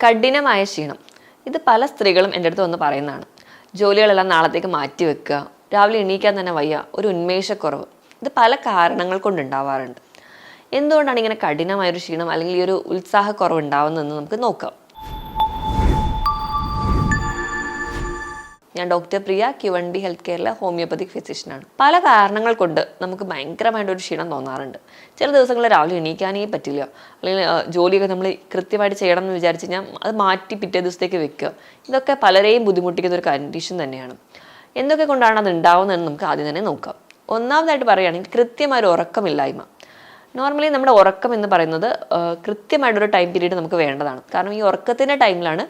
കഠിനമായ ക്ഷീണം. ഇത് പല സ്ത്രീകളും എൻ്റെ അടുത്ത് വന്ന് പറയുന്നതാണ്. ജോലികളെല്ലാം നാളത്തേക്ക് മാറ്റി വെക്കുക, രാവിലെ എണീക്കാൻ തന്നെ വയ്യ, ഒരു ഉന്മേഷക്കുറവ്. ഇത് പല കാരണങ്ങൾ കൊണ്ടുണ്ടാവാറുണ്ട്. എന്തുകൊണ്ടാണ് ഇങ്ങനെ കഠിനമായൊരു ക്ഷീണം അല്ലെങ്കിൽ ഈ ഒരു ഉത്സാഹക്കുറവ് ഉണ്ടാവുന്നതെന്ന് നമുക്ക് നോക്കാം. ഞാൻ ഡോക്ടർ പ്രിയ, Q1B ഹെൽത്ത് കെയറിലെ ഹോമിയോപ്പതിക് ഫിസിഷ്യനാണ്. പല കാരണങ്ങൾ കൊണ്ട് നമുക്ക് ഭയങ്കരമായിട്ടൊരു ക്ഷീണം തോന്നാറുണ്ട്. ചില ദിവസങ്ങളിൽ രാവിലെ എണീക്കാനേ പറ്റില്ല, അല്ലെങ്കിൽ ജോലിയൊക്കെ നമ്മൾ കൃത്യമായിട്ട് ചെയ്യണം എന്ന് വിചാരിച്ച് കഴിഞ്ഞാൽ അത് മാറ്റി പിറ്റേ ദിവസത്തേക്ക് വെക്കുക. ഇതൊക്കെ പലരെയും ബുദ്ധിമുട്ടിക്കുന്ന ഒരു കണ്ടീഷൻ തന്നെയാണ്. എന്തൊക്കെ കൊണ്ടാണ് അത് ഉണ്ടാവുന്നതെന്ന് നമുക്ക് ആദ്യം തന്നെ നോക്കാം. ഒന്നാമതായിട്ട് പറയുകയാണെങ്കിൽ കൃത്യമായൊരു ഉറക്കമില്ലായ്മ. നോർമലി നമ്മുടെ ഉറക്കം എന്ന് പറയുന്നത് കൃത്യമായിട്ടൊരു ടൈം പീരീഡ് നമുക്ക് വേണ്ടതാണ്. കാരണം ഈ ഉറക്കത്തിൻ്റെ ടൈമിലാണ്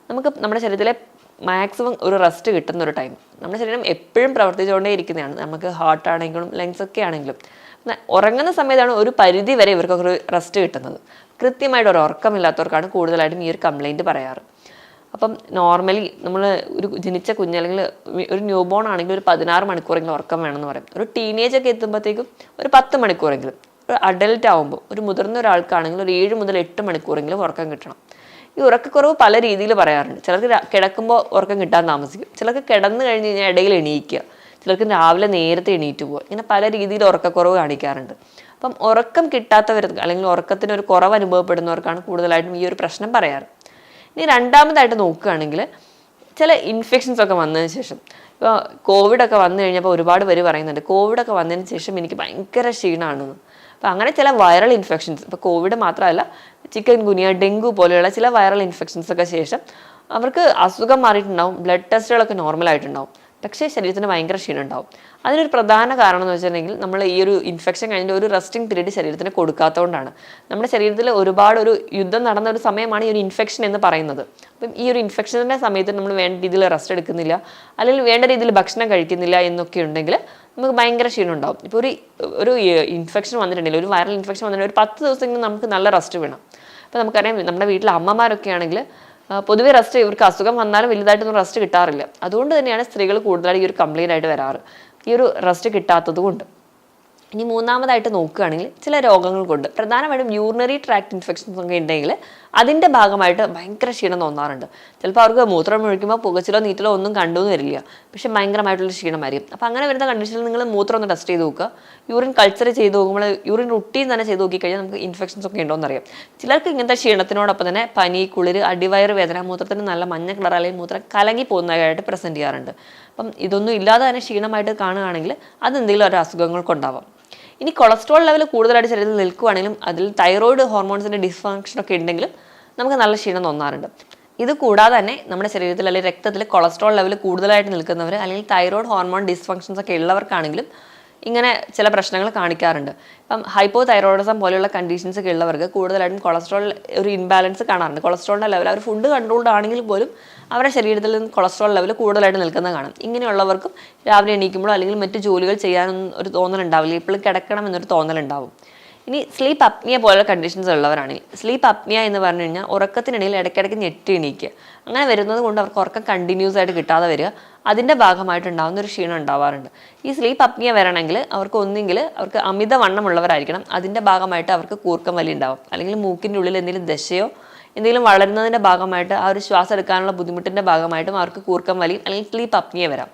നമുക്ക് നമ്മുടെ ശരീരത്തിലെ മാക്സിമം ഒരു റെസ്റ്റ് കിട്ടുന്ന ഒരു ടൈം. നമ്മുടെ ശരീരം എപ്പോഴും പ്രവർത്തിച്ചുകൊണ്ടേ ഇരിക്കുന്നതാണ്. നമുക്ക് ഹാർട്ടാണെങ്കിലും ലങ്സ് ഒക്കെ ആണെങ്കിലും ഉറങ്ങുന്ന സമയത്താണ് ഒരു പരിധി വരെ ഇവർക്കൊക്കെ ഒരു റെസ്റ്റ് കിട്ടുന്നത്. കൃത്യമായിട്ട് ഒരു ഉറക്കമില്ലാത്തവർക്കാണ് കൂടുതലായിട്ടും ഈ ഒരു കംപ്ലൈൻറ്റ് പറയാറ്. അപ്പം നോർമലി നമ്മൾ ഒരു ജനിച്ച കുഞ്ഞ് അല്ലെങ്കിൽ ഒരു ന്യൂ ബോൺ ആണെങ്കിൽ ഒരു 16 മണിക്കൂറെങ്കിലും ഉറക്കം വേണമെന്ന് പറയും. ഒരു ടീനേജൊക്കെ എത്തുമ്പോഴത്തേക്കും ഒരു 10 മണിക്കൂറെങ്കിലും. ഒരു അഡൽട്ട് ആകുമ്പോൾ ഒരു മുതിർന്ന ഒരാൾക്കാണെങ്കിൽ ഒരു 7 മുതൽ 8 മണിക്കൂറെങ്കിലും ഉറക്കം കിട്ടണം. ഈ ഉറക്കക്കുറവ് പല രീതിയിൽ പറയാറുണ്ട്. ചിലർക്ക് കിടക്കുമ്പോൾ ഉറക്കം കിട്ടാൻ താമസിക്കും, ചിലർക്ക് കിടന്നു കഴിഞ്ഞ് കഴിഞ്ഞാൽ ഇടയിൽ എണീക്കുക, ചിലർക്ക് രാവിലെ നേരത്തെ എണീറ്റ് പോവുക. ഇങ്ങനെ പല രീതിയിൽ ഉറക്കക്കുറവ് കാണിക്കാറുണ്ട്. അപ്പം ഉറക്കം കിട്ടാത്തവർക്ക് അല്ലെങ്കിൽ ഉറക്കത്തിന് ഒരു കുറവ് അനുഭവപ്പെടുന്നവർക്കാണ് കൂടുതലായിട്ടും ഈ ഒരു പ്രശ്നം പറയാറ്. ഇനി രണ്ടാമതായിട്ട് നോക്കുകയാണെങ്കിൽ ചില ഇൻഫെക്ഷൻസ് ഒക്കെ വന്നതിന് ശേഷം, ഇപ്പോൾ കോവിഡൊക്കെ വന്നു കഴിഞ്ഞപ്പോൾ ഒരുപാട് പേര് പറയുന്നുണ്ട് കോവിഡൊക്കെ വന്നതിന് ശേഷം എനിക്ക് ഭയങ്കര ക്ഷീണമാണെന്ന്. അപ്പോൾ അങ്ങനെ ചില വൈറൽ ഇൻഫെക്ഷൻസ്, ഇപ്പോൾ കോവിഡ് മാത്രമല്ല ചിക്കൻ ഗുനിയ, ഡെങ്കു പോലെയുള്ള ചില വൈറൽ ഇൻഫെക്ഷൻസ് ഒക്കെ ശേഷം അവർക്ക് അസുഖം മാറിയിട്ടുണ്ടാവും, ബ്ലഡ് ടെസ്റ്റുകളൊക്കെ നോർമലായിട്ടുണ്ടാവും, പക്ഷേ ശരീരത്തിന് ഭയങ്കര ക്ഷീണം ഉണ്ടാവും. അതിനൊരു പ്രധാന കാരണം എന്ന് വെച്ചിട്ടുണ്ടെങ്കിൽ നമ്മൾ ഈ ഒരു ഇൻഫെക്ഷൻ കഴിഞ്ഞിട്ട് ഒരു റെസ്റ്റിംഗ് പീരീഡ് ശരീരത്തിന് കൊടുക്കാത്തതുകൊണ്ടാണ്. നമ്മുടെ ശരീരത്തിൽ ഒരുപാട് ഒരു യുദ്ധം നടന്ന ഒരു സമയമാണ് ഈ ഒരു ഇൻഫെക്ഷൻ എന്ന് പറയുന്നത്. അപ്പം ഈ ഒരു ഇൻഫെക്ഷൻ്റെ സമയത്ത് നമ്മൾ വേണ്ട രീതിയിൽ റെസ്റ്റ് എടുക്കുന്നില്ല, അല്ലെങ്കിൽ വേണ്ട രീതിയിൽ ഭക്ഷണം കഴിക്കുന്നില്ല എന്നൊക്കെ ഉണ്ടെങ്കിൽ നമുക്ക് ഭയങ്കര ക്ഷീണം ഉണ്ടാവും. ഇപ്പോൾ ഒരു ഇൻഫെക്ഷൻ വന്നിട്ടുണ്ടെങ്കിൽ, ഒരു വൈറൽ ഇൻഫെക്ഷൻ വന്നിട്ടുണ്ടെങ്കിൽ ഒരു 10 ദിവസമെങ്കിലും നമുക്ക് നല്ല റെസ്റ്റ് വേണം. അപ്പോൾ നമുക്കറിയാം നമ്മുടെ വീട്ടിലെ അമ്മമാരൊക്കെ ആണെങ്കിൽ പൊതുവെ റെസ്റ്റ്, ഇവർക്ക് അസുഖം വന്നാലും വലുതായിട്ടൊന്നും റെസ്റ്റ് കിട്ടാറില്ല. അതുകൊണ്ട് തന്നെയാണ് സ്ത്രീകൾ കൂടുതലായി ഈ ഒരു കംപ്ലൈൻ്റ് ആയിട്ട് വരാറ്, ഈ ഒരു റെസ്റ്റ് കിട്ടാത്തത് കൊണ്ട്. ഇനി മൂന്നാമതായിട്ട് നോക്കുകയാണെങ്കിൽ ചില രോഗങ്ങൾ കൊണ്ട്, പ്രധാനമായിട്ടും യൂറിനറി ട്രാക്ട് ഇൻഫെക്ഷൻസ് ഒക്കെ ഉണ്ടെങ്കിൽ അതിൻ്റെ ഭാഗമായിട്ട് ഭയങ്കര ക്ഷീണം തോന്നാറുണ്ട്. ചിലപ്പോൾ അവർക്ക് മൂത്രം ഒഴിക്കുമ്പോൾ പുകച്ചിലോ നീറ്റലോ ഒന്നും കണ്ടുവന്ന് വരില്ല, പക്ഷെ ഭയങ്കരമായിട്ടുള്ള ക്ഷീണമായിരിക്കും. അപ്പോൾ അങ്ങനെ വരുന്ന കണ്ടീഷനിൽ നിങ്ങൾ മൂത്രം ഒന്ന് ടെസ്റ്റ് ചെയ്ത് നോക്കുക. യൂറിൻ കൾച്ചർ ചെയ്ത് നോക്കുമ്പോൾ യൂറിൻ റുട്ടീൻ തന്നെ ചെയ്ത് നോക്കിക്കഴിഞ്ഞാൽ നമുക്ക് ഇൻഫെക്ഷൻസ് ഒക്കെ ഉണ്ടോ എന്നറിയാം. ചിലർക്ക് ഇങ്ങനത്തെ ക്ഷീണത്തിനോടൊപ്പം തന്നെ പനി, കുളിര്, അടിവയറ് വേദന, മൂത്രത്തിന് നല്ല മഞ്ഞ കളർ അല്ലെങ്കിൽ മൂത്രം കലങ്ങി പോകുന്നതായിട്ട് പ്രസൻറ്റ് ചെയ്യാറുണ്ട്. അപ്പം ഇതൊന്നും ഇല്ലാതെ തന്നെ ക്ഷീണമായിട്ട് കാണുകയാണെങ്കിൽ അതെന്തെങ്കിലും ഒരു അസുഖങ്ങൾ കൊണ്ടാവാം. ഇനി കൊളസ്ട്രോൾ ലെവൽ കൂടുതലായിട്ട് ശരീരത്തിൽ നിൽക്കുകയാണെങ്കിലും അതിൽ തൈറോയിഡ് ഹോർമോൺസിൻ്റെ ഡിസ്ഫങ്ഷൻ ഒക്കെ ഉണ്ടെങ്കിലും നമുക്ക് നല്ല ക്ഷീണം തോന്നാറുണ്ട്. ഇത് കൂടാതെ തന്നെ നമ്മുടെ ശരീരത്തിൽ അല്ലെങ്കിൽ രക്തത്തിൽ കൊളസ്ട്രോൾ ലെവൽ കൂടുതലായിട്ട് നിൽക്കുന്നവർ അല്ലെങ്കിൽ തൈറോയിഡ് ഹോർമോൺ ഡിസ്ഫങ്ഷൻസ് ഒക്കെ ഉള്ളവർക്കാണെങ്കിലും ഇങ്ങനെ ചില പ്രശ്നങ്ങൾ കാണിക്കാറുണ്ട്. ഇപ്പം ഹൈപ്പോ തൈറോയിഡിസം പോലെയുള്ള കണ്ടീഷൻസ് ഒക്കെ ഉള്ളവർക്ക് കൂടുതലായിട്ടും കൊളസ്ട്രോൾ ഒരു ഇൻബാലൻസ് കാണാറുണ്ട്. കൊളസ്ട്രോളിൻ്റെ ലെവൽ അവർ ഫുഡ് കൺട്രോൾഡ് ആണെങ്കിൽ പോലും അവരുടെ ശരീരത്തിൽ നിന്ന് കൊളസ്ട്രോൾ ലെവൽ കൂടുതലായിട്ട് നിൽക്കുന്നത് കാണാം. ഇങ്ങനെയുള്ളവർക്കും രാവിലെ എണീക്കുമ്പോഴോ അല്ലെങ്കിൽ മറ്റ് ജോലികൾ ചെയ്യാനൊന്നും ഒരു തോന്നലുണ്ടാവില്ല, ഇപ്പോഴും കിടക്കണം എന്നൊരു തോന്നലുണ്ടാവും. ഇനി സ്ലീപ്പ് അപ്നിയ പോലുള്ള കണ്ടീഷൻസ് ഉള്ളവരാണെങ്കിൽ, സ്ലീപ്പ് അപ്നിയ എന്ന് പറഞ്ഞു കഴിഞ്ഞാൽ ഉറക്കത്തിനിടയിൽ ഇടയ്ക്കിടയ്ക്ക് ഞെട്ടി എണീക്കുക. അങ്ങനെ വരുന്നത് കൊണ്ട് അവർക്ക് ഉറക്കം കണ്ടിന്യൂസ് ആയിട്ട് കിട്ടാതെ വരിക, അതിൻ്റെ ഭാഗമായിട്ടുണ്ടാകുന്ന ഒരു ക്ഷീണം ഉണ്ടാവാറുണ്ട്. ഈ സ്ലീപ്പ് അപ്നിയ വരണമെങ്കിൽ അവർക്ക് അമിതവണ്ണമുള്ളവരായിരിക്കണം. അതിൻ്റെ ഭാഗമായിട്ട് അവർക്ക് കൂർക്കം വലി ഉണ്ടാവും, അല്ലെങ്കിൽ മൂക്കിൻ്റെ ഉള്ളിൽ എന്തെങ്കിലും ദശയോ എന്തെങ്കിലും വളരുന്നതിൻ്റെ ഭാഗമായിട്ട് ആ ഒരു ശ്വാസം എടുക്കാനുള്ള ബുദ്ധിമുട്ടിൻ്റെ ഭാഗമായിട്ടും അവർക്ക് കൂർക്കം വലി അല്ലെങ്കിൽ സ്ലീപ്പ് അപ്നിയ വരാം.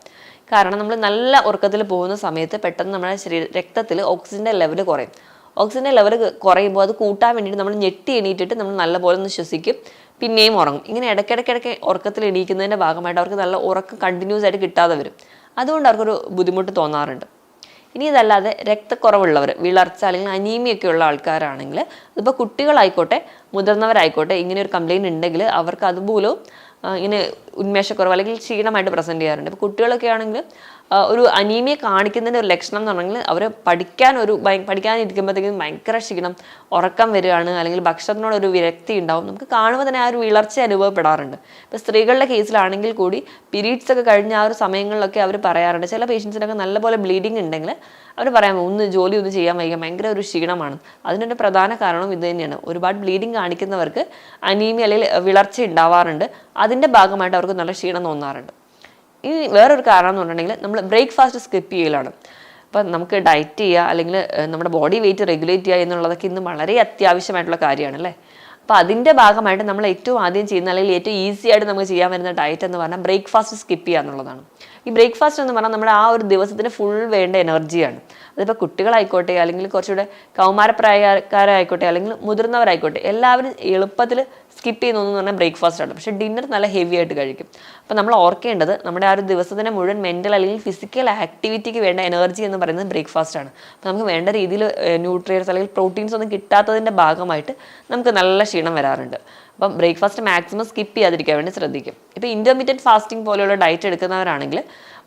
കാരണം നമ്മൾ നല്ല ഉറക്കത്തിൽ പോകുന്ന സമയത്ത് പെട്ടെന്ന് നമ്മുടെ രക്തത്തിൽ ഓക്സിജൻ്റെ ലെവൽ കുറയും. ഓക്സിജൻ്റെ ലെവൽ കുറയുമ്പോൾ അത് കൂട്ടാൻ വേണ്ടിയിട്ട് നമ്മൾ ഞെട്ടി എണീറ്റിട്ട് നമ്മൾ നല്ലപോലെ ഒന്ന് ശ്വസിക്കും, പിന്നെയും ഉറങ്ങും. ഇങ്ങനെ ഇടയ്ക്കിടയ്ക്ക് ഉറക്കത്തിൽ എണീക്കുന്നതിൻ്റെ ഭാഗമായിട്ട് അവർക്ക് നല്ല ഉറക്കം കണ്ടിന്യൂസ് ആയിട്ട് കിട്ടാതെ വരും. അതുകൊണ്ട് അവർക്കൊരു ബുദ്ധിമുട്ട് തോന്നാറുണ്ട്. ഇനി ഇതല്ലാതെ രക്തക്കുറവുള്ളവർ, വിളർച്ച അല്ലെങ്കിൽ അനീമിയൊക്കെ ഉള്ള ആൾക്കാരാണെങ്കിൽ, അതിപ്പോൾ കുട്ടികളായിക്കോട്ടെ മുതിർന്നവരായിക്കോട്ടെ, ഇങ്ങനെ ഒരു കംപ്ലയിൻറ്റ് ഉണ്ടെങ്കിൽ അവർക്ക് അതുപോലും ഇങ്ങനെ ഉന്മേഷക്കുറവ് അല്ലെങ്കിൽ ക്ഷീണമായിട്ട് പ്രസൻറ്റ് ചെയ്യാറുണ്ട്. ഇപ്പോൾ കുട്ടികളൊക്കെ ആണെങ്കിൽ ഒരു അനീമിയ കാണിക്കുന്നതിൻ്റെ ഒരു ലക്ഷണം എന്ന് പറഞ്ഞെങ്കിൽ അവർ പഠിക്കാനിരിക്കുമ്പോഴത്തേക്കും ഭയങ്കര ക്ഷീണം, ഉറക്കം വരികയാണ്, അല്ലെങ്കിൽ ഭക്ഷണത്തിനോടൊരു വിരക്തി ഉണ്ടാവും. നമുക്ക് കാണുമ്പോൾ തന്നെ ആ ഒരു വിളർച്ച അനുഭവപ്പെടാറുണ്ട്. ഇപ്പോൾ സ്ത്രീകളുടെ കേസിലാണെങ്കിൽ കൂടി പീരീഡ്സ് ഒക്കെ കഴിഞ്ഞ ആ ഒരു സമയങ്ങളിലൊക്കെ അവർ പറയാറുണ്ട്, ചില പേഷ്യൻസിനൊക്കെ നല്ലപോലെ ബ്ലീഡിങ് ഉണ്ടെങ്കിൽ അവർ പറയാം ജോലി ഒന്നും ചെയ്യാൻ വയ്യ, ഭയങ്കര ഒരു ക്ഷീണമാണ്. അതിനൊരു പ്രധാന കാരണം ഇത് തന്നെയാണ്. ഒരുപാട് ബ്ലീഡിങ് കാണിക്കുന്നവർക്ക് അനീമിയ അല്ലെങ്കിൽ വിളർച്ച ഉണ്ടാവാറുണ്ട്. അതിൻ്റെ ഭാഗമായിട്ട് അവർക്ക് നല്ല ക്ഷീണം തോന്നാറുണ്ട്. ഇനി വേറൊരു കാരണം എന്ന് പറഞ്ഞിട്ടുണ്ടെങ്കിൽ നമ്മൾ ബ്രേക്ക്ഫാസ്റ്റ് സ്കിപ്പ് ചെയ്യലാണ്. അപ്പം നമുക്ക് ഡയറ്റ് ചെയ്യുക അല്ലെങ്കിൽ നമ്മുടെ ബോഡി വെയിറ്റ് റെഗുലേറ്റ് ചെയ്യുക എന്നുള്ളതൊക്കെ ഇന്ന് വളരെ അത്യാവശ്യമായിട്ടുള്ള കാര്യമാണ് അല്ലേ. അപ്പോൾ അതിൻ്റെ ഭാഗമായിട്ട് നമ്മൾ ഏറ്റവും ആദ്യം ചെയ്യുന്ന അല്ലെങ്കിൽ ഏറ്റവും ഈസി ആയിട്ട് നമുക്ക് ചെയ്യാൻ വരുന്ന ഡയറ്റ് എന്ന് പറഞ്ഞാൽ ബ്രേക്ക്ഫാസ്റ്റ് സ്കിപ്പ് ചെയ്യുക എന്നുള്ളതാണ്. ഈ ബ്രേക്ക്ഫാസ്റ്റ് എന്ന് പറഞ്ഞാൽ നമ്മുടെ ആ ഒരു ദിവസത്തിന് ഫുൾ വേണ്ട എനർജിയാണ്. അതിപ്പോൾ കുട്ടികളായിക്കോട്ടെ, അല്ലെങ്കിൽ കുറച്ചുകൂടെ കൗമാരപ്രായക്കാരായിക്കോട്ടെ, അല്ലെങ്കിൽ മുതിർന്നവരായിക്കോട്ടെ, എല്ലാവരും എളുപ്പത്തിൽ സ്കിപ്പ് ചെയ്യുന്നതെന്ന് പറഞ്ഞാൽ ബ്രേക്ക്ഫാസ്റ്റ് ആണ്. പക്ഷേ ഡിന്നർ നല്ല ഹെവി ആയിട്ട് കഴിക്കും. അപ്പോൾ നമ്മൾ ഓർക്കേണ്ടത് നമ്മുടെ ആ ഒരു ദിവസത്തിന് മുഴുവൻ മെൻ്റൽ അല്ലെങ്കിൽ ഫിസിക്കൽ ആക്ടിവിറ്റിക്ക് വേണ്ട എനർജി എന്ന് പറയുന്നത് ബ്രേക്ക്ഫാസ്റ്റ് ആണ്. അപ്പോൾ നമുക്ക് വേണ്ട രീതിയിൽ ന്യൂട്രിയൻസ് അല്ലെങ്കിൽ പ്രോട്ടീൻസ് ഒന്നും കിട്ടാത്തതിൻ്റെ ഭാഗമായിട്ട് നമുക്ക് നല്ല ക്ഷീണം വരാറുണ്ട്. അപ്പം ബ്രേക്ക്ഫാസ്റ്റ് മാക്സിമം സ്കിപ്പ് ചെയ്യാതിരിക്കാൻ വേണ്ടി ശ്രദ്ധിക്കും. ഇപ്പോൾ ഇൻ്റർമീഡിയറ്റ് ഫാസ്റ്റിംഗ് പോലെയുള്ള ഡയറ്റ് എടുക്കുന്നവരാണെങ്കിൽ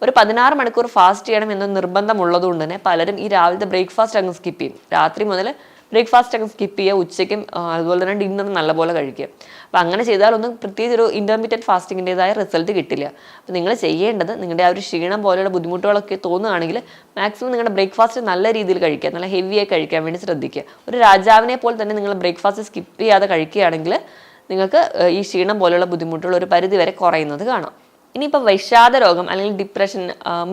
ഒരു 16 മണിക്കൂർ ഫാസ്റ്റ് ചെയ്യണം എന്ന നിർബന്ധമുള്ളതുകൊണ്ട് തന്നെ പലരും ഈ രാവിലത്തെ ബ്രേക്ക്ഫാസ്റ്റ് അങ്ങ് സ്കിപ്പ് ചെയ്യും. രാത്രി മുതൽ ബ്രേക്ക്ഫാസ്റ്റ് അങ്ങ് സ്കിപ്പ് ചെയ്യുക, ഉച്ചയ്ക്കും അതുപോലെ തന്നെ ഡിന്നർ നല്ലപോലെ കഴിക്കുക. അപ്പോൾ അങ്ങനെ ചെയ്താലൊന്നും പ്രത്യേകിച്ച് ഒരു ഇൻ്റർമീഡിയറ്റ് ഫാസ്റ്റിങ്ങിൻ്റെതായ റിസൾട്ട് കിട്ടില്ല. അപ്പോൾ നിങ്ങൾ ചെയ്യേണ്ടത്, നിങ്ങളുടെ ആ ഒരു ക്ഷീണം പോലെയുള്ള ബുദ്ധിമുട്ടുകളൊക്കെ തോന്നുകയാണെങ്കിൽ മാക്സിമം നിങ്ങളുടെ ബ്രേക്ക്ഫാസ്റ്റ് നല്ല രീതിയിൽ കഴിക്കുക, നല്ല ഹെവിയായി കഴിക്കാൻ വേണ്ടി ശ്രദ്ധിക്കുക. ഒരു രാജാവിനെ പോലെ തന്നെ നിങ്ങൾ ബ്രേക്ക്ഫാസ്റ്റ് സ്കിപ്പ് ചെയ്യാതെ കഴിക്കുകയാണെങ്കിൽ നിങ്ങൾക്ക് ഈ ക്ഷീണം പോലെയുള്ള ബുദ്ധിമുട്ടുകൾ ഒരു പരിധി വരെ കുറയുന്നത് കാണാം. ഇനിയിപ്പോൾ വിഷാദ രോഗം അല്ലെങ്കിൽ ഡിപ്രഷൻ,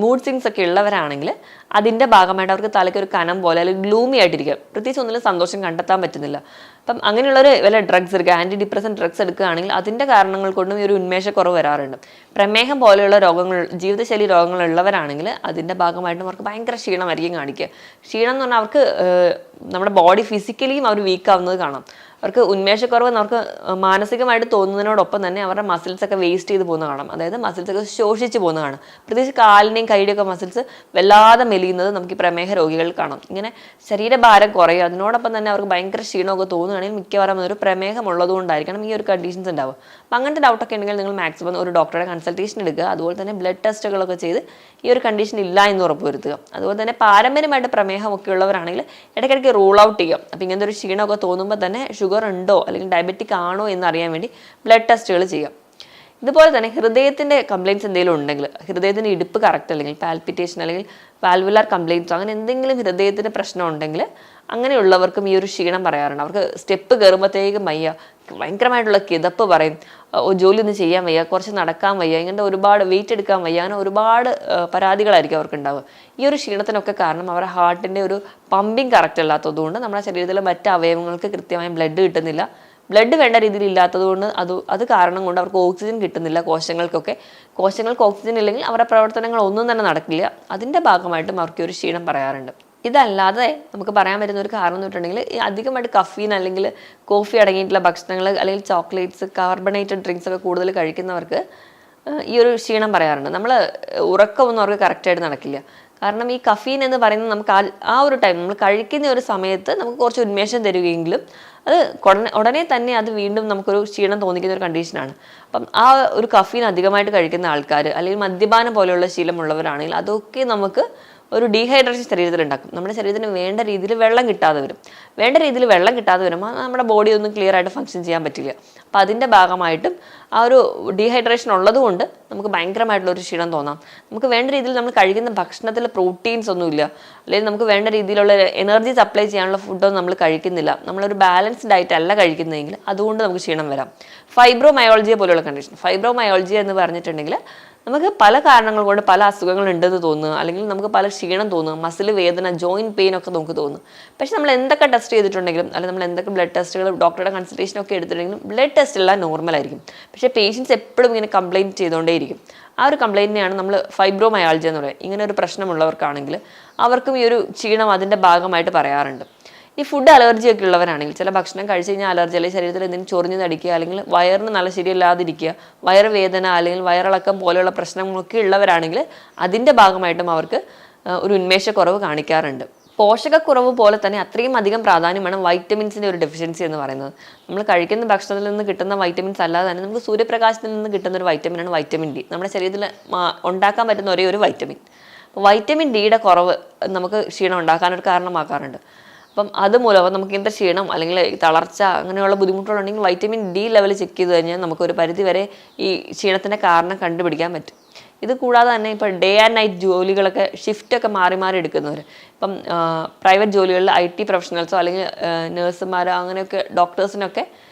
മൂഡ് സ്വിങ്സ് ഒക്കെ ഉള്ളവരാണെങ്കിൽ അതിൻ്റെ ഭാഗമായിട്ട് അവർക്ക് തലയ്ക്ക് ഒരു കനം പോലെ അല്ലെങ്കിൽ ഗ്ലൂമി ആയിട്ടിരിക്കുക, പ്രത്യേകിച്ച് ഒന്നിലും സന്തോഷം കണ്ടെത്താൻ പറ്റുന്നില്ല. അപ്പം അങ്ങനെയുള്ളൊരു വല്ല ഡ്രഗ്സ് എടുക്കുക, ആൻറ്റി ഡിപ്രസൻ ഡ്രഗ്സ് എടുക്കുകയാണെങ്കിൽ അതിൻ്റെ കാരണങ്ങൾ കൊണ്ടും ഈ ഒരു ഉന്മേഷക്കുറവ് വരാറുണ്ട്. പ്രമേഹം പോലെയുള്ള രോഗങ്ങൾ, ജീവിതശൈലി രോഗങ്ങളുള്ളവരാണെങ്കിൽ അതിൻ്റെ ഭാഗമായിട്ടും അവർക്ക് ഭയങ്കര ക്ഷീണമായിരിക്കും കാണിക്കുക. ക്ഷീണം എന്ന് പറഞ്ഞാൽ അവർക്ക് നമ്മുടെ ബോഡി ഫിസിക്കലിയും അവർ വീക്കാവുന്നത് കാണാം. അവർക്ക് ഉന്മേഷക്കുറവ് അവർക്ക് മാനസികമായിട്ട് തോന്നുന്നതിനോടൊപ്പം തന്നെ അവരുടെ മസിൽസൊക്കെ വേസ്റ്റ് ചെയ്ത് പോകുന്ന കാണാം. അതായത് മസിൽസൊക്കെ ശോഷിച്ച് പോകുന്ന കാണാം. പ്രത്യേകിച്ച് കാലിൻ്റെയും കൈയുടെയൊക്കെ മസിൽസ് വല്ലാതെ മെലിയുന്നത് നമുക്ക് ഈ പ്രമേഹ രോഗികളിൽ കാണാം. ഇങ്ങനെ ശരീരഭാരം കുറയും, അതിനോടൊപ്പം തന്നെ അവർക്ക് ഭയങ്കര ക്ഷീണമൊക്കെ തോന്നുകയാണെങ്കിൽ മിക്കവാറും ഒരു പ്രമേഹം ഉള്ളതുകൊണ്ടായിരിക്കണം ഈ ഒരു കണ്ടീഷൻസ് ഉണ്ടാവുക. അപ്പം അങ്ങനത്തെ ഡൗട്ടൊക്കെ ഉണ്ടെങ്കിൽ നിങ്ങൾ മാക്സിമം ഒരു ഡോക്ടറുടെ കൺസൾട്ടേഷൻ എടുക്കുക. അതുപോലെ തന്നെ ബ്ലഡ് ടെസ്റ്റുകളൊക്കെ ചെയ്ത് ഈ ഒരു കണ്ടീഷൻ ഇല്ല എന്ന് ഉറപ്പുവരുത്തുക. അതുപോലെ തന്നെ പാരമ്പര്യമായിട്ട് പ്രമേഹമൊക്കെ ഉള്ളവരാണെങ്കിൽ ഇടയ്ക്കിടയ്ക്ക് റൂൾ ഔട്ട് ചെയ്യാം. അപ്പോൾ ഇങ്ങനത്തെ ഒരു ക്ഷീണമൊക്കെ തോന്നുമ്പോൾ തന്നെ ഷുഗർ ഉണ്ടോ അല്ലെങ്കിൽ ഡയബറ്റിക് ആണോ എന്നറിയാൻ വേണ്ടി ബ്ലഡ് ടെസ്റ്റുകൾ ചെയ്യാം. ഇതുപോലെ തന്നെ ഹൃദയത്തിൻ്റെ കംപ്ലയിൻറ്റ്സ് എന്തെങ്കിലും ഉണ്ടെങ്കിൽ, ഹൃദയത്തിൻ്റെ ഇടിപ്പ് കറക്റ്റ് അല്ലെങ്കിൽ പാൽപിറ്റേഷൻ അല്ലെങ്കിൽ വാൽവുലാർ കംപ്ലയിൻറ്റ്സോ അങ്ങനെ എന്തെങ്കിലും ഹൃദയത്തിൻ്റെ പ്രശ്നം ഉണ്ടെങ്കിൽ അങ്ങനെയുള്ളവർക്കും ഈ ഒരു ക്ഷീണം പറയാറുണ്ട്. അവർക്ക് സ്റ്റെപ്പ് കയറുമ്പോഴത്തേക്കും വയ്യ, ഭയങ്കരമായിട്ടുള്ള കിതപ്പ് പറയും, ജോലി ഒന്നും ചെയ്യാൻ വയ്യ, കുറച്ച് നടക്കാൻ വയ്യ, ഇങ്ങനത്തെ ഒരുപാട് വെയിറ്റ് എടുക്കാൻ വയ്യ, അങ്ങനെ ഒരുപാട് പരാതികളായിരിക്കും അവർക്ക് ഉണ്ടാവുക. ഈ ഒരു ക്ഷീണത്തിനൊക്കെ കാരണം അവരുടെ ഹാർട്ടിൻ്റെ ഒരു പമ്പിങ് കറക്റ്റ് അല്ലാത്തതുകൊണ്ട് നമ്മുടെ ശരീരത്തിലെ മറ്റ് അവയവങ്ങൾക്ക് കൃത്യമായ ബ്ലഡ് കിട്ടുന്നില്ല. ബ്ലഡ് വേണ്ട രീതിയിൽ ഇല്ലാത്തത് കൊണ്ട് അത് കാരണം കൊണ്ട് അവർക്ക് ഓക്സിജൻ കിട്ടുന്നില്ല. കോശങ്ങൾക്ക് ഓക്സിജൻ ഇല്ലെങ്കിൽ അവരുടെ പ്രവർത്തനങ്ങൾ ഒന്നും തന്നെ നടക്കില്ല. അതിൻ്റെ ഭാഗമായിട്ടും അവർക്ക് ഒരു ക്ഷീണം പറയാറുണ്ട്. ഇതല്ലാതെ നമുക്ക് പറയാൻ പറ്റുന്ന ഒരു കാരണം എന്ന് വെച്ചിട്ടുണ്ടെങ്കിൽ അധികമായിട്ട് കഫീൻ അല്ലെങ്കിൽ കോഫി അടങ്ങിയിട്ടുള്ള ഭക്ഷണങ്ങൾ അല്ലെങ്കിൽ ചോക്ലേറ്റ്സ്, കാർബണേറ്റഡ് ഡ്രിങ്ക്സ് ഒക്കെ കൂടുതൽ കഴിക്കുന്നവർക്ക് ഈ ഒരു ക്ഷീണം പറയാറുണ്ട്. നമ്മൾ ഉറക്കമൊന്നും അവർക്ക് കറക്റ്റായിട്ട് നടക്കില്ല. കാരണം ഈ കഫീൻ എന്ന് പറയുന്നത് നമുക്ക് ആ ഒരു ടൈം നമ്മൾ കഴിക്കുന്ന ഒരു സമയത്ത് നമുക്ക് കുറച്ച് ഉന്മേഷം തരികയെങ്കിലും അത് ഉടനെ തന്നെ അത് വീണ്ടും നമുക്കൊരു ക്ഷീണം തോന്നിക്കുന്ന ഒരു കണ്ടീഷനാണ്. അപ്പം ആ ഒരു കഫീൻ അധികമായിട്ട് കഴിക്കുന്ന ആൾക്കാർ അല്ലെങ്കിൽ മദ്യപാനം പോലെയുള്ള ശീലമുള്ളവരാണെങ്കിൽ അതൊക്കെ നമുക്ക് ഒരു ഡീഹൈഡ്രേഷൻ ശരീരത്തിൽ ഉണ്ടാക്കും. നമ്മുടെ ശരീരത്തിന് വേണ്ട രീതിയിൽ വെള്ളം കിട്ടാതെ വരും. വേണ്ട രീതിയിൽ വെള്ളം കിട്ടാതെ വരുമ്പോൾ നമ്മുടെ ബോഡി ഒന്നും ക്ലിയർ ആയിട്ട് ഫങ്ഷൻ ചെയ്യാൻ പറ്റില്ല. അപ്പോൾ അതിൻ്റെ ഭാഗമായിട്ടും ആ ഒരു ഡീഹൈഡ്രേഷൻ ഉള്ളതുകൊണ്ട് നമുക്ക് ഭയങ്കരമായിട്ടുള്ളൊരു ക്ഷീണം തോന്നാം. നമുക്ക് വേണ്ട രീതിയിൽ നമ്മൾ കഴിക്കുന്ന ഭക്ഷണത്തിൽ പ്രോട്ടീൻസ് ഒന്നുമില്ല, അല്ലെങ്കിൽ നമുക്ക് വേണ്ട രീതിയിലുള്ള എനർജി സപ്ലൈ ചെയ്യാനുള്ള ഫുഡൊന്നും നമ്മൾ കഴിക്കുന്നില്ല, നമ്മളൊരു ബാലൻസ്ഡ് ഡയറ്റ് അല്ല കഴിക്കുന്നതെങ്കിൽ അതുകൊണ്ട് നമുക്ക് ക്ഷീണം വരാം. ഫൈബ്രോമയോളജിയെ പോലെയുള്ള കണ്ടീഷൻ, ഫൈബ്രോമയോളജി എന്ന് പറഞ്ഞിട്ടുണ്ടെങ്കിൽ നമുക്ക് പല കാരണങ്ങൾ കൊണ്ട് പല അസുഖങ്ങൾ ഉണ്ടെന്ന് തോന്നുക, അല്ലെങ്കിൽ നമുക്ക് പല ക്ഷീണം തോന്നുക, മസിൽ വേദന, ജോയിൻറ്റ് പെയിൻ ഒക്കെ നമുക്ക് തോന്നും. പക്ഷെ നമ്മൾ എന്തൊക്കെ ടെസ്റ്റ് ചെയ്തിട്ടുണ്ടെങ്കിലും അല്ലെങ്കിൽ നമ്മൾ എന്തൊക്കെ ബ്ലഡ് ടെസ്റ്റുകൾ ഡോക്ടറുടെ കൺസൾട്ടേഷൻ ഒക്കെ എടുത്തിട്ടുണ്ടെങ്കിലും ബ്ലഡ് ടെസ്റ്റ് എല്ലാം നോർമൽ ആയിരിക്കും. പക്ഷേ പേഷ്യൻസ് എപ്പോഴും ഇങ്ങനെ കംപ്ലയിൻറ്റ് ചെയ്തുകൊണ്ടേയിരിക്കും. ആ ഒരു കംപ്ലയിൻറ്റിനെയാണ് നമ്മൾ ഫൈബ്രോമയാൾജിയ എന്ന് പറയുന്നത്. ഇങ്ങനെ ഒരു പ്രശ്നമുള്ളവർക്കാണെങ്കിൽ അവർക്കും ഈ ഒരു ക്ഷീണം അതിൻ്റെ ഭാഗമായിട്ട് പറയാറുണ്ട്. ഈ ഫുഡ് അലർജി ഒക്കെ ഉള്ളവരാണെങ്കിൽ ചില ഭക്ഷണം കഴിച്ച് കഴിഞ്ഞാൽ അലർജി അല്ലെങ്കിൽ ശരീരത്തിൽ എന്തെങ്കിലും ചൊറിഞ്ഞ് തടിക്കുക, അല്ലെങ്കിൽ വയറിന് നല്ല ശരിയല്ലാതിരിക്കുക, വയറുവേദന അല്ലെങ്കിൽ വയറിളക്കം പോലെയുള്ള പ്രശ്നങ്ങളൊക്കെ ഉള്ളവരാണെങ്കിൽ അതിൻ്റെ ഭാഗമായിട്ടും അവർക്ക് ഒരു ഉന്മേഷക്കുറവ് കാണിക്കാറുണ്ട്. പോഷകക്കുറവ് പോലെ തന്നെ അത്രയും അധികം പ്രാധാന്യമാണ് വൈറ്റമിൻസിൻ്റെ ഒരു ഡെഫിഷ്യൻസി എന്ന് പറയുന്നത്. നമ്മൾ കഴിക്കുന്ന ഭക്ഷണത്തിൽ നിന്ന് കിട്ടുന്ന വൈറ്റമിൻസ് അല്ലാതെ തന്നെ നമുക്ക് സൂര്യപ്രകാശത്തിൽ നിന്ന് കിട്ടുന്ന ഒരു വൈറ്റമിനാണ് വൈറ്റമിൻ ഡി. നമ്മുടെ ശരീരത്തിൽ ഉണ്ടാക്കാൻ പറ്റുന്ന ഒരേ ഒരു വൈറ്റമിൻ. അപ്പോൾ വൈറ്റമിൻ ഡിയുടെ കുറവ് നമുക്ക് ക്ഷീണം ഉണ്ടാക്കാനൊരു കാരണമാക്കാറുണ്ട്. അപ്പം അതുമൂലം നമുക്ക് ഇങ്ങനത്തെ ക്ഷീണം അല്ലെങ്കിൽ തളർച്ച അങ്ങനെയുള്ള ബുദ്ധിമുട്ടുകളുണ്ടെങ്കിൽ വൈറ്റമിൻ ഡി ലെവൽ ചെക്ക് ചെയ്ത് കഴിഞ്ഞാൽ നമുക്കൊരു പരിധി വരെ ഈ ക്ഷീണത്തിൻ്റെ കാരണം കണ്ടുപിടിക്കാൻ പറ്റും. ഇത് കൂടാതെ തന്നെ ഇപ്പോൾ ഡേ ആൻഡ് നൈറ്റ് ജോലികളൊക്കെ ഷിഫ്റ്റൊക്കെ മാറി മാറി എടുക്കുന്നവർ, ഇപ്പം പ്രൈവറ്റ് ജോലികളിൽ IT പ്രൊഫഷണൽസോ അല്ലെങ്കിൽ നേഴ്സുമാരോ അങ്ങനെയൊക്കെ ഡോക്ടേഴ്സിനൊക്കെ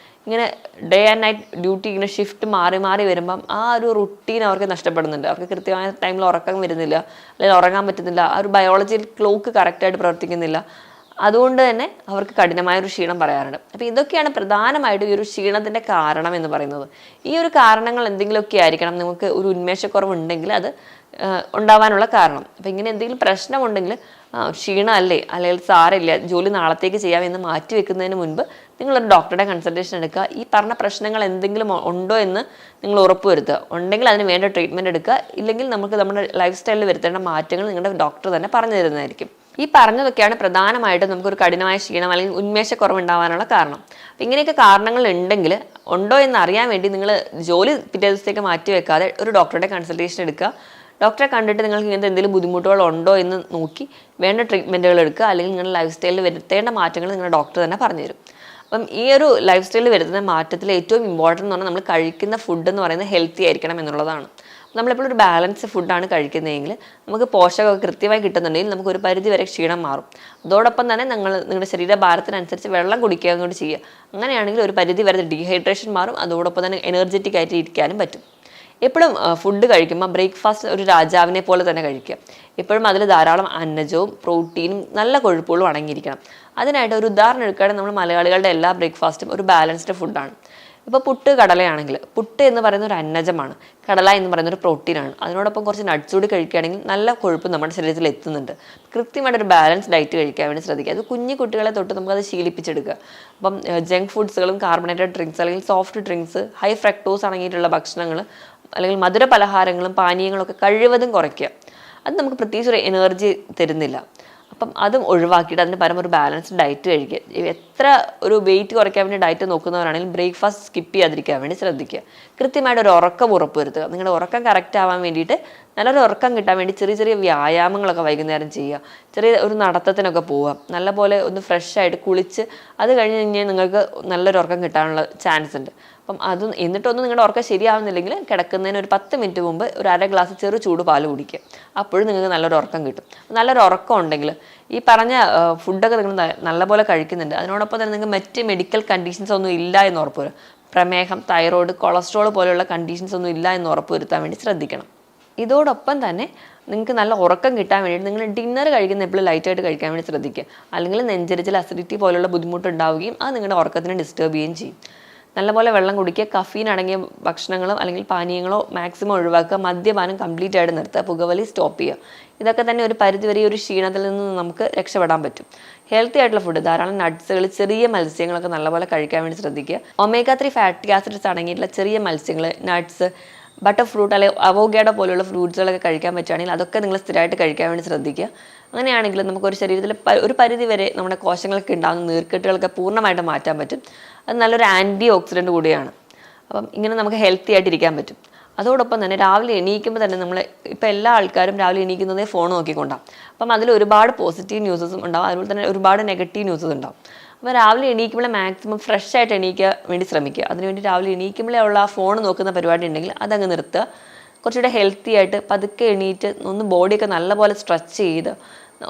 ഇങ്ങനെ ഡേ ആൻഡ് നൈറ്റ് ഡ്യൂട്ടി ഇങ്ങനെ ഷിഫ്റ്റ് മാറി മാറി വരുമ്പം ആ ഒരു റുട്ടീൻ അവർക്ക് നഷ്ടപ്പെടുന്നുണ്ട്. അവർക്ക് കൃത്യമായ ടൈമിൽ ഉറക്കം വരുന്നില്ല, അല്ലെങ്കിൽ ഉറങ്ങാൻ പറ്റുന്നില്ല, ആ ഒരു ബയോളജിയിൽ ക്ലോക്ക് കറക്റ്റായിട്ട് പ്രവർത്തിക്കുന്നില്ല. അതുകൊണ്ട് തന്നെ അവർക്ക് കഠിനമായ ഒരു ക്ഷീണം പറയാറുണ്ട്. അപ്പോൾ ഇതൊക്കെയാണ് പ്രധാനമായിട്ടും ഈ ഒരു ക്ഷീണത്തിൻ്റെ കാരണം എന്ന് പറയുന്നത്. ഈ ഒരു കാരണങ്ങൾ എന്തെങ്കിലുമൊക്കെ ആയിരിക്കണം നമുക്ക് ഒരു ഉന്മേഷക്കുറവുണ്ടെങ്കിൽ അത് ഉണ്ടാവാനുള്ള കാരണം. അപ്പോൾ ഇങ്ങനെ എന്തെങ്കിലും പ്രശ്നമുണ്ടെങ്കിൽ ക്ഷീണമല്ലേ, അല്ലെങ്കിൽ സാരമില്ല, ജോലി നാളത്തേക്ക് ചെയ്യാമെന്ന് മാറ്റി വെക്കുന്നതിന് മുൻപ് നിങ്ങളൊരു ഡോക്ടറുടെ കൺസൾട്ടേഷൻ എടുക്കുക. ഈ പറഞ്ഞ പ്രശ്നങ്ങൾ എന്തെങ്കിലും ഉണ്ടോ എന്ന് നിങ്ങൾ ഉറപ്പുവരുത്തുക. ഉണ്ടെങ്കിൽ അതിന് വേണ്ട ട്രീറ്റ്മെൻറ്റ് എടുക്കുക. ഇല്ലെങ്കിൽ നമുക്ക് നമ്മുടെ ലൈഫ് സ്റ്റൈലിൽ വരുത്തേണ്ട മാറ്റങ്ങൾ നിങ്ങളുടെ ഡോക്ടർ തന്നെ പറഞ്ഞു തരുന്നതായിരിക്കും. ഈ പറഞ്ഞതൊക്കെയാണ് പ്രധാനമായിട്ടും നമുക്കൊരു കഠിനമായ ക്ഷീണം അല്ലെങ്കിൽ ഉന്മേഷക്കുറവ് ഉണ്ടാവാനുള്ള കാരണം. അപ്പം ഇങ്ങനെയൊക്കെ കാരണങ്ങൾ ഉണ്ടോ എന്ന് അറിയാൻ വേണ്ടി നിങ്ങൾ ജോലി പിറ്റേ ദിവസത്തേക്ക് മാറ്റി വെക്കാതെ ഒരു ഡോക്ടറുടെ കൺസൾട്ടേഷൻ എടുക്കുക. ഡോക്ടറെ കണ്ടിട്ട് നിങ്ങൾക്ക് ഇങ്ങനത്തെ എന്തെങ്കിലും ബുദ്ധിമുട്ടുകൾ ഉണ്ടോ എന്ന് നോക്കി വേണ്ട ട്രീറ്റ്മെൻറ്റുകൾ എടുക്കുക. അല്ലെങ്കിൽ നിങ്ങളുടെ ലൈഫ് സ്റ്റൈലിൽ വരുത്തേണ്ട മാറ്റങ്ങൾ നിങ്ങളുടെ ഡോക്ടർ തന്നെ പറഞ്ഞുതരും. അപ്പം ഈ ഒരു ലൈഫ് സ്റ്റൈലിൽ വരുത്തുന്ന മാറ്റത്തിൽ ഏറ്റവും ഇമ്പോർട്ടൻ്റ് എന്ന് പറഞ്ഞാൽ നമ്മൾ കഴിക്കുന്ന ഫുഡ് എന്ന് പറയുന്നത് ഹെൽത്തി ആയിരിക്കണം എന്നുള്ളതാണ്. നമ്മളെപ്പോഴും ഒരു ബാലൻസ് ഫുഡാണ് കഴിക്കുന്നതെങ്കിൽ നമുക്ക് പോഷകമൊക്കെ കൃത്യമായി കിട്ടുന്നുണ്ടെങ്കിൽ നമുക്ക് ഒരു പരിധി വരെ ക്ഷീണം മാറും. അതോടൊപ്പം തന്നെ നിങ്ങളുടെ ശരീരഭാരത്തിനനുസരിച്ച് വെള്ളം കുടിക്കുകയും കൂടി ചെയ്യുക. അങ്ങനെയാണെങ്കിൽ ഒരു പരിധി വരെ ഡീഹൈഡ്രേഷൻ മാറും. അതോടൊപ്പം തന്നെ എനർജറ്റിക് ആയിട്ട് ഇരിക്കാനും പറ്റും. എപ്പോഴും ഫുഡ് കഴിക്കുമ്പോൾ ബ്രേക്ക്ഫാസ്റ്റ് ഒരു രാജാവിനെ പോലെ തന്നെ കഴിക്കുക. എപ്പോഴും അതിൽ ധാരാളം അന്നജവും പ്രോട്ടീനും നല്ല കൊഴുപ്പുകളും അടങ്ങിയിരിക്കണം. അതിനായിട്ട് ഒരു ഉദാഹരണം എടുക്കുകയാണെങ്കിൽ നമ്മൾ മലയാളികളുടെ എല്ലാ ബ്രേക്ക്ഫാസ്റ്റും ഒരു ബാലൻസ്ഡ് ഫുഡാണ്. ഇപ്പോൾ പുട്ട് കടലയാണെങ്കിൽ പുട്ട് എന്ന് പറയുന്ന ഒരു അന്നജമാണ്, കടല എന്ന് പറയുന്ന ഒരു പ്രോട്ടീനാണ്. അതിനോടൊപ്പം കുറച്ച് നട്ട്സ് കൂടി കഴിക്കുകയാണെങ്കിൽ നല്ല കൊഴുപ്പ് നമ്മുടെ ശരീരത്തിൽ എത്തുന്നുണ്ട്. കൃത്യമായിട്ടൊരു ബാലൻസ് ഡയറ്റ് കഴിക്കാൻ വേണ്ടി ശ്രദ്ധിക്കുക. അത് കുഞ്ഞു കുട്ടികളെ തൊട്ട് നമുക്കത് ശീലിപ്പിച്ചെടുക്കുക. അപ്പം ജങ്ക് ഫുഡ്സുകളും കാർബണേറ്റഡ് ഡ്രിങ്ക്സ് അല്ലെങ്കിൽ സോഫ്റ്റ് ഡ്രിങ്ക്സ്, ഹൈ ഫ്രക്ടോസ് അടങ്ങിയിട്ടുള്ള ഭക്ഷണങ്ങൾ അല്ലെങ്കിൽ മധുര പലഹാരങ്ങളും പാനീയങ്ങളൊക്കെ കഴിവതും കുറയ്ക്കുക. അത് നമുക്ക് പ്രത്യേകിച്ച് ഒരു എനർജി തരുന്നില്ല. അപ്പം അതും ഒഴിവാക്കിയിട്ട് അതിന് പരമ ഒരു ബാലൻസ്ഡ് ഡയറ്റ് കഴിക്കുക. എത്ര ഒരു വെയിറ്റ് കുറയ്ക്കാൻ വേണ്ടി ഡയറ്റ് നോക്കുന്നവരാണെങ്കിലും ബ്രേക്ക്ഫാസ്റ്റ് സ്കിപ്പ് ചെയ്യാതിരിക്കാൻ വേണ്ടി ശ്രദ്ധിക്കുക. കൃത്യമായിട്ട് ഒരു ഉറക്കം ഉറപ്പുവരുത്തുക. നിങ്ങളുടെ ഉറക്കം കറക്റ്റ് ആവാൻ വേണ്ടിയിട്ട് നല്ലൊരു ഉറക്കം കിട്ടാൻ വേണ്ടി ചെറിയ ചെറിയ വ്യായാമങ്ങളൊക്കെ വൈകുന്നേരം ചെയ്യുക. ചെറിയ ഒരു നടത്തത്തിനൊക്കെ പോവുക. നല്ലപോലെ ഒന്ന് ഫ്രഷ് ആയിട്ട് കുളിച്ച് അത് കഴിഞ്ഞ് കഴിഞ്ഞാൽ നിങ്ങൾക്ക് നല്ലൊരു ഉറക്കം കിട്ടാനുള്ള ചാൻസ് ഉണ്ട്. അപ്പം എന്നിട്ടൊന്നും നിങ്ങളുടെ ഉറക്കം ശരിയാവുന്നില്ലെങ്കിൽ കിടക്കുന്നതിന് ഒരു 10 മിനിറ്റ് മുമ്പ് ഒരു അര ഗ്ലാസ് ചെറു ചൂട് പാല് കുടിക്കുക. അപ്പോഴും നിങ്ങൾക്ക് നല്ലൊരു ഉറക്കം കിട്ടും. നല്ലൊരു ഉറക്കം ഉണ്ടെങ്കിൽ ഈ പറഞ്ഞ ഫുഡൊക്കെ നിങ്ങൾ നല്ലപോലെ കഴിക്കുന്നുണ്ട്. അതിനോടൊപ്പം തന്നെ നിങ്ങൾക്ക് മറ്റ് മെഡിക്കൽ കണ്ടീഷൻസ് ഒന്നും ഇല്ല എന്ന് ഉറപ്പുവരും. പ്രമേഹം, തൈറോയ്ഡ്, കൊളസ്ട്രോൾ പോലെയുള്ള കണ്ടീഷൻസ് ഒന്നും ഇല്ല എന്ന് ഉറപ്പുവരുത്താൻ വേണ്ടി ശ്രദ്ധിക്കണം. ഇതോടൊപ്പം തന്നെ നിങ്ങൾക്ക് നല്ല ഉറക്കം കിട്ടാൻ വേണ്ടിയിട്ട് നിങ്ങൾ ഡിന്നർ കഴിക്കുന്ന എപ്പോഴും ലൈറ്റായിട്ട് കഴിക്കാൻ വേണ്ടി ശ്രദ്ധിക്കുക. അല്ലെങ്കിൽ നെഞ്ചരിച്ചിൽ അസിഡിറ്റി പോലുള്ള ബുദ്ധിമുട്ട് ഉണ്ടാവുകയും അത് നിങ്ങളുടെ ഉറക്കത്തിനെ ഡിസ്റ്റർബ് ചെയ്യുകയും ചെയ്യും. നല്ലപോലെ വെള്ളം കുടിക്കുക. കഫീൻ അടങ്ങിയ ഭക്ഷണങ്ങളും അല്ലെങ്കിൽ പാനീയങ്ങളോ മാക്സിമം ഒഴിവാക്കുക. മദ്യപാനം കംപ്ലീറ്റ് ആയിട്ട് നിർത്തുക. പുകവലി സ്റ്റോപ്പ് ചെയ്യുക. ഇതൊക്കെ തന്നെ ഒരു പരിധിവരെ ഒരു ക്ഷീണത്തിൽ നിന്ന് നമുക്ക് രക്ഷപ്പെടാൻ പറ്റും. ഹെൽത്തി ആയിട്ടുള്ള ഫുഡ്, ധാരാളം നട്ട്സുകൾ, ചെറിയ മത്സ്യങ്ങളൊക്കെ നല്ലപോലെ കഴിക്കാൻ വേണ്ടി ശ്രദ്ധിക്കുക. ഒമേഗ 3 ഫാറ്റി ആസിഡ്സ് അടങ്ങിയിട്ടുള്ള ചെറിയ മത്സ്യങ്ങൾ, നട്ട്സ്, ബട്ടർ ഫ്രൂട്ട് അല്ലെങ്കിൽ അവോക്കാഡോ പോലുള്ള ഫ്രൂട്ട്സുകളൊക്കെ കഴിക്കാൻ പറ്റുകയാണെങ്കിൽ അതൊക്കെ നിങ്ങൾ സ്ഥിരമായിട്ട് കഴിക്കാൻ വേണ്ടി ശ്രദ്ധിക്കുക. അങ്ങനെയാണെങ്കിൽ നമുക്കൊരു ശരീരത്തിൽ ഒരു പരിധി വരെ നമ്മുടെ കോശങ്ങൾക്ക് ഉണ്ടാകുന്ന നീർക്കെട്ടുകളൊക്കെ പൂർണ്ണമായിട്ട് മാറ്റാൻ പറ്റും. അത് നല്ലൊരു ആൻറ്റി ഓക്സിഡൻറ്റ് കൂടിയാണ്. അപ്പം ഇങ്ങനെ നമുക്ക് ഹെൽത്തി ആയിട്ട് ഇരിക്കാൻ പറ്റും. അതോടൊപ്പം തന്നെ രാവിലെ എണീക്കുമ്പോൾ തന്നെ ഇപ്പോൾ എല്ലാ ആൾക്കാരും രാവിലെ എണീക്കുന്നതേ ഫോൺ നോക്കിക്കൊണ്ടാകും. അപ്പം അതിൽ ഒരുപാട് പോസിറ്റീവ് ന്യൂസസും ഉണ്ടാവും, അതുപോലെ തന്നെ ഒരുപാട് നെഗറ്റീവ് ന്യൂസസ് ഉണ്ടാവും. അപ്പോൾ രാവിലെ എണീക്കുമ്പോൾ മാക്സിമം ഫ്രഷ് ആയിട്ട് എണീക്കാൻ വേണ്ടി ശ്രമിക്കുക. അതിനുവേണ്ടി രാവിലെ എണീക്കുമ്പോഴേ ഉള്ള ആ ഫോൺ നോക്കുന്ന പരിപാടി ഉണ്ടെങ്കിൽ അതങ്ങ് നിർത്തുക. കുറച്ചുകൂടെ ഹെൽത്തി ആയിട്ട് പതുക്കെ എണീറ്റ് ഒന്ന് ബോഡിയൊക്കെ നല്ലപോലെ സ്ട്രെച്ച് ചെയ്ത്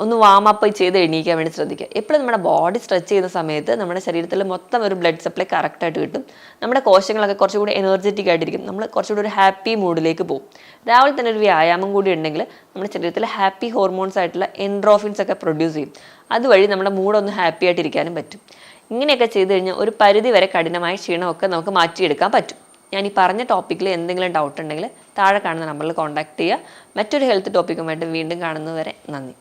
ഒന്ന് വാമപ്പ് ചെയ്ത് എണീക്കാൻ വേണ്ടി ശ്രദ്ധിക്കുക. എപ്പോഴും നമ്മുടെ ബോഡി സ്ട്രെച്ച് ചെയ്യുന്ന സമയത്ത് നമ്മുടെ ശരീരത്തിൽ മൊത്തം ഒരു ബ്ലഡ് സപ്ലൈ കറക്റ്റായിട്ട് കിട്ടും. നമ്മുടെ കോശങ്ങളൊക്കെ കുറച്ചുകൂടി എനർജറ്റിക് ആയിട്ടിരിക്കും. നമ്മൾ കുറച്ചുകൂടി ഒരു ഹാപ്പി മൂഡിലേക്ക് പോകും. രാവിലെ തന്നെ ഒരു വ്യായാമം കൂടി ഉണ്ടെങ്കിൽ നമ്മുടെ ശരീരത്തിൽ ഹാപ്പി ഹോർമോൺസ് ആയിട്ടുള്ള എൻഡ്രോഫിൻസ് ഒക്കെ പ്രൊഡ്യൂസ് ചെയ്യും. അതുവഴി നമ്മുടെ മൂഡൊന്ന് ഹാപ്പി ആയിട്ടിരിക്കാനും പറ്റും. ഇങ്ങനെയൊക്കെ ചെയ്ത് കഴിഞ്ഞാൽ ഒരു പരിധി വരെ കഠിനമായ ക്ഷീണമൊക്കെ നമുക്ക് മാറ്റിയെടുക്കാൻ പറ്റും. ഞാൻ ഈ പറഞ്ഞ ടോപ്പിക്കിൽ എന്തെങ്കിലും ഡൗട്ട് ഉണ്ടെങ്കിൽ താഴെ കാണുന്ന നമ്പറിൽ കോൺടാക്ട് ചെയ്യുക. മറ്റൊരു ഹെൽത്ത് ടോപ്പിക്കുമായിട്ട് വീണ്ടും കാണുന്നതുവരെ നന്ദി.